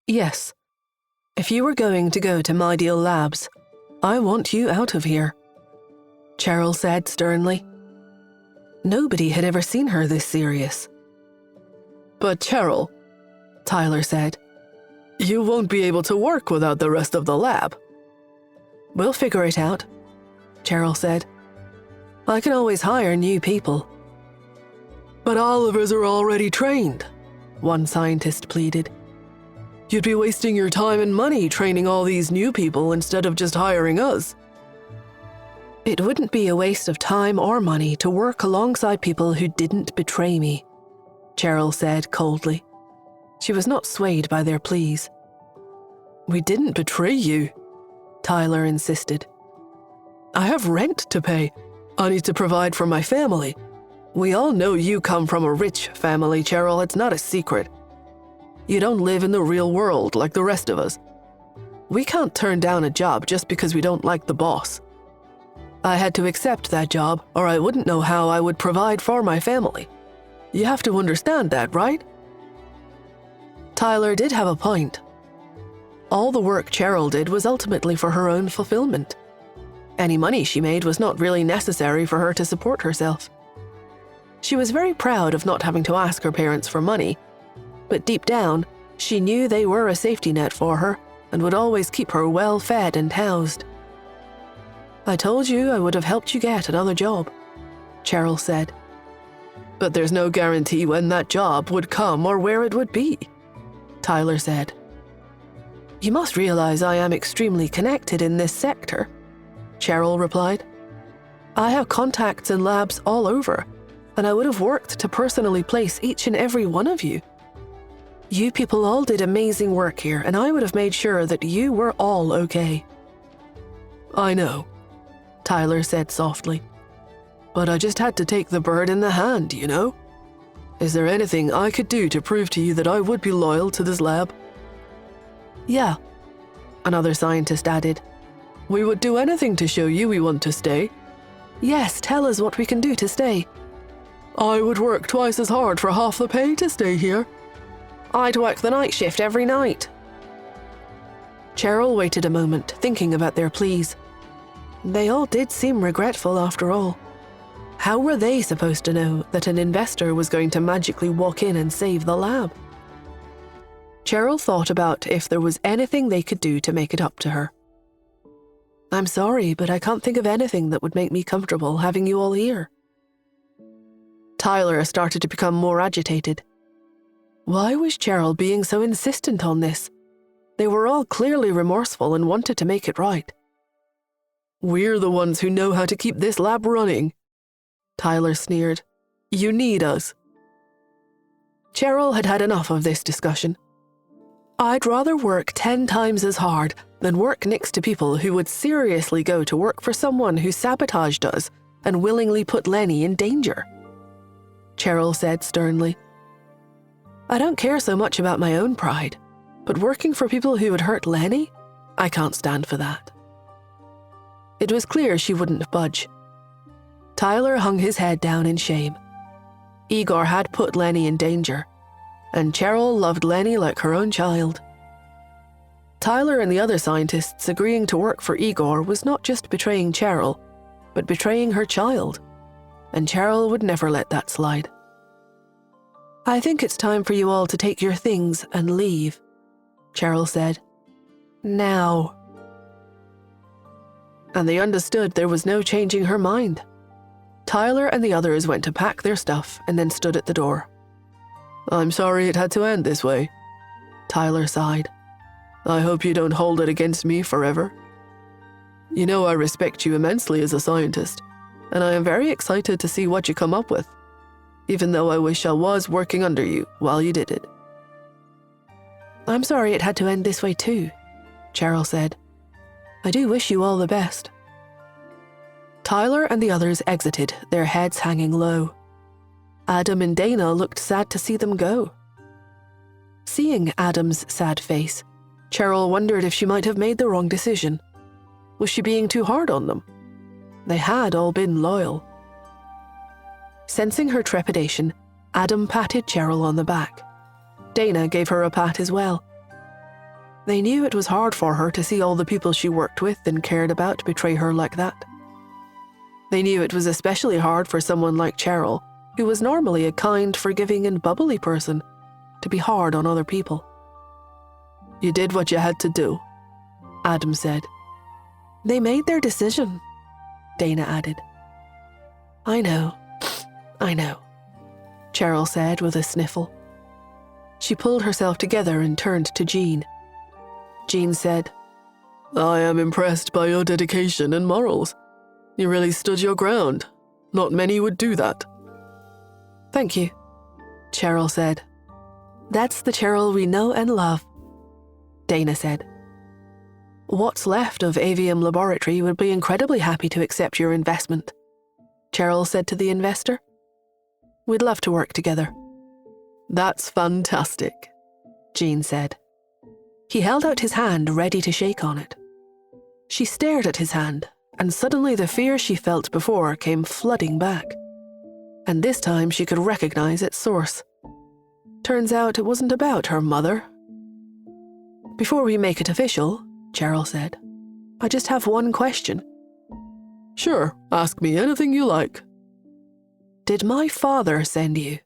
Yes. If you were going to go to My Deal Labs, I want you out of here, Cheryl said sternly. Nobody had ever seen her this serious. But Cheryl, Tyler said, you won't be able to work without the rest of the lab. We'll figure it out, Cheryl said. I can always hire new people. But all of us are already trained, one scientist pleaded. You'd be wasting your time and money training all these new people instead of just hiring us. It wouldn't be a waste of time or money to work alongside people who didn't betray me, Cheryl said coldly. She was not swayed by their pleas. We didn't betray you, Tyler insisted. I have rent to pay. I need to provide for my family. We all know you come from a rich family, Cheryl. It's not a secret. You don't live in the real world like the rest of us. We can't turn down a job just because we don't like the boss. I had to accept that job, or I wouldn't know how I would provide for my family. You have to understand that, right? Tyler did have a point. All the work Cheryl did was ultimately for her own fulfillment. Any money she made was not really necessary for her to support herself. She was very proud of not having to ask her parents for money, but deep down, she knew they were a safety net for her and would always keep her well fed and housed. I told you I would have helped you get another job, Cheryl said. But there's no guarantee when that job would come or where it would be, Tyler said. You must realize I am extremely connected in this sector, Cheryl replied. I have contacts in labs all over, and I would have worked to personally place each and every one of you. You people all did amazing work here, and I would have made sure that you were all okay. I know, Tyler said softly. But I just had to take the bird in the hand, you know? Is there anything I could do to prove to you that I would be loyal to this lab? Yeah, another scientist added. We would do anything to show you we want to stay. Yes, tell us what we can do to stay. I would work twice as hard for half the pay to stay here. I'd work the night shift every night. Cheryl waited a moment, thinking about their pleas. They all did seem regretful after all. How were they supposed to know that an investor was going to magically walk in and save the lab? Cheryl thought about if there was anything they could do to make it up to her. I'm sorry, but I can't think of anything that would make me comfortable having you all here. Tyler started to become more agitated. Why was Cheryl being so insistent on this? They were all clearly remorseful and wanted to make it right. We're the ones who know how to keep this lab running, Tyler sneered. You need us. Cheryl had had enough of this discussion. I'd rather work 10 times as hard than work next to people who would seriously go to work for someone who sabotaged us and willingly put Lenny in danger, Cheryl said sternly. I don't care so much about my own pride, but working for people who would hurt Lenny? I can't stand for that. It was clear she wouldn't budge. Tyler hung his head down in shame. Igor had put Lenny in danger, and Cheryl loved Lenny like her own child. Tyler and the other scientists agreeing to work for Igor was not just betraying Cheryl, but betraying her child, and Cheryl would never let that slide. I think it's time for you all to take your things and leave, Cheryl said. Now. And they understood there was no changing her mind. Tyler and the others went to pack their stuff and then stood at the door. I'm sorry it had to end this way, Tyler sighed. I hope you don't hold it against me forever. You know I respect you immensely as a scientist, and I am very excited to see what you come up with, even though I wish I was working under you while you did it. I'm sorry it had to end this way too, Cheryl said. I do wish you all the best. Tyler and the others exited, their heads hanging low. Adam and Dana looked sad to see them go. Seeing Adam's sad face, Cheryl wondered if she might have made the wrong decision. Was she being too hard on them? They had all been loyal. Sensing her trepidation, Adam patted Cheryl on the back. Dana gave her a pat as well. They knew it was hard for her to see all the people she worked with and cared about betray her like that. They knew it was especially hard for someone like Cheryl, who was normally a kind, forgiving, and bubbly person, to be hard on other people. "You did what you had to do," Adam said. "They made their decision," Dana added. I know, Cheryl said with a sniffle. She pulled herself together and turned to Jean. Jean said, "I am impressed by your dedication and morals. You really stood your ground. Not many would do that." "Thank you," Cheryl said. "That's the Cheryl we know and love," Dana said. "What's left of Avium Laboratory would be incredibly happy to accept your investment," Cheryl said to the investor. "We'd love to work together." "That's fantastic," Jean said. He held out his hand, ready to shake on it. She stared at his hand, and suddenly the fear she felt before came flooding back. And this time she could recognize its source. Turns out it wasn't about her mother. "Before we make it official," Cheryl said, "I just have one question." "Sure, ask me anything you like." "Did my father send you?"